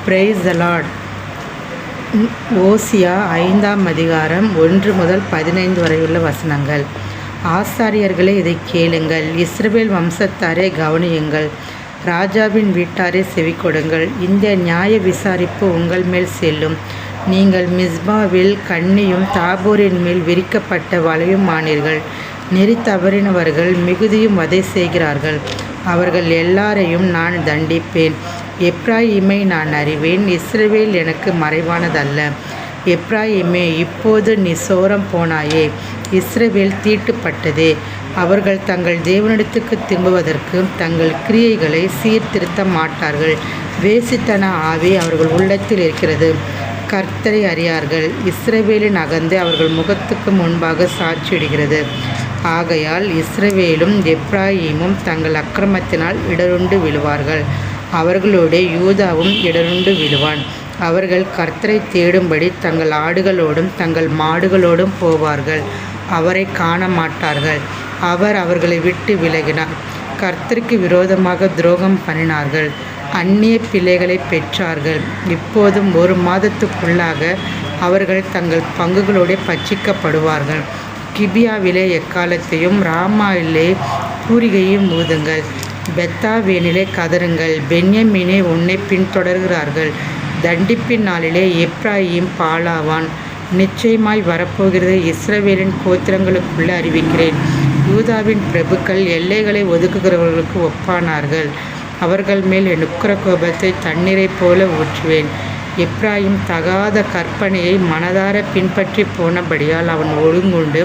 Praise the Lord. ஓசியா 5ஆம் அதிகாரம் 1 முதல் 15 வரையுள்ள வசனங்கள். ஆசாரியர்களே, இதை கேளுங்கள். இஸ்ரவேல் வம்சத்தாரே, கவனியுங்கள். ராஜாவின் வீட்டாரே, செவிக்கொடுங்கள். இந்த நியாய விசாரிப்பு உங்கள் மேல் செல்லும். நீங்கள் மிஸ்பாவில் கண்ணியும் தாபோரின் மேல் விரிக்கப்பட்ட வலையும் ஆனீர்கள். நெறி தவறினவர்கள் மிகுதியும் வதை செய்கிறார்கள். அவர்கள் எல்லாரையும் நான் தண்டிப்பேன். எப்ராயிமை நான் அறிவேன். இஸ்ரவேல் எனக்கு மறைவானதல்ல. எப்ராயிமே, இப்போது நீ சோரம் போனாயே. இஸ்ரவேல் தீட்டுப்பட்டதே. அவர்கள் தங்கள் தேவனிடத்துக்கு திரும்புவதற்கு தங்கள் கிரியைகளை சீர்திருத்த மாட்டார்கள். வேசித்தன ஆவி அவர்கள் உள்ளத்தில் இருக்கிறது. கர்த்தரை அறியார்கள். இஸ்ரவேலின் அகந்தை அவர்கள் முகத்துக்கு முன்பாக சாட்சியிடுகிறது. ஆகையால் இஸ்ரவேலும் எப்ராயிமும் தங்கள் அக்கிரமத்தினால் இடருண்டு விழுவார்கள். அவர்களுடைய யூதாவும் இடருண்டு விழுவான். அவர்கள் கர்த்தரை தேடும்படி தங்கள் ஆடுகளோடும் தங்கள் மாடுகளோடும் போவார்கள். அவரை காண மாட்டார்கள். அவர் அவர்களை விட்டு விலகினார். கர்த்தருக்கு விரோதமாக துரோகம் பண்ணினார்கள். அந்நிய பிள்ளைகளை பெற்றார்கள். இப்போதும் 1 மாதத்துக்குள்ளாக அவர்கள் தங்கள் பங்குகளோடு பட்சிக்கப்படுவார்கள். கிபியாவிலே எக்காலத்தையும் ராமாவிலே பூரிகையும் ஊதுங்கள். பெத்தாவேனிலே கதறுங்கள். பென்யமீனே, உன்னை பின்தொடர்கிறார்கள். தண்டிப்பின் நாளிலே எப்ராயிம் பாழாவான். நிச்சயமாய் வரப்போகிறது. இஸ்ரவேலின் கோத்திரங்களுக்குள்ளே அறிவிக்கிறேன். யூதாவின் பிரபுக்கள் எல்லைகளை ஒதுக்குகிறவர்களுக்கு ஒப்பானார்கள். அவர்கள் மேல் என் உக்கிர கோபத்தை தண்ணீரைப் போல ஊற்றுவேன். எப்ராயிம் தகாத கற்பனையை மனதார பின்பற்றி போனபடியால் அவன் ஒழுங்குண்டு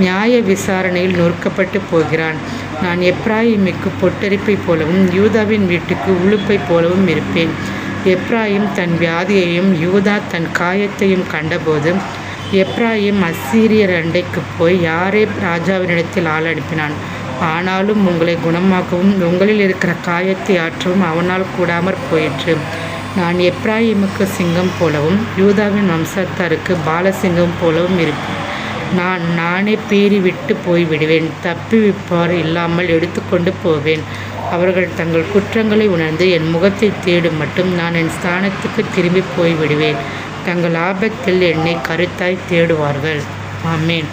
நியாய விசாரணையில் நொறுக்கப்பட்டு போகிறான். நான் எப்ராயிமுக்கு பொட்டரிப்பை போலவும் யூதாவின் வீட்டுக்கு உளுப்பை போலவும் இருப்பேன். எப்ராயிம் தன் வியாதியையும் யூதா தன் காயத்தையும் கண்டபோது எப்ராயிம் அசீரியர் அண்டைக்கு போய் யாரேப் ராஜாவினிடத்தில் ஆள் அனுப்பினான். ஆனாலும் உங்களை குணமாக்கவும் உங்களில் இருக்கிற காயத்தை ஆற்றவும் அவனால் கூடாமற் போயிற்று. நான் எப்ராயிமுக்கு சிங்கம் போலவும் யூதாவின் வம்சத்தாருக்கு பாலசிங்கம் போலவும் இருப்பேன். நானே பீறி விட்டு போய்விடுவேன். தப்பிவிப்பார் இல்லாமல் எடுத்துக்கொண்டு போவேன். அவர்கள் தங்கள் குற்றங்களை உணர்ந்து என் முகத்தை தேடும் மட்டும் நான் என் ஸ்தானத்துக்கு திரும்பி போய்விடுவேன். தங்கள் ஆபத்தில் என்னை கருத்தாய் தேடுவார்கள். ஆமேன்.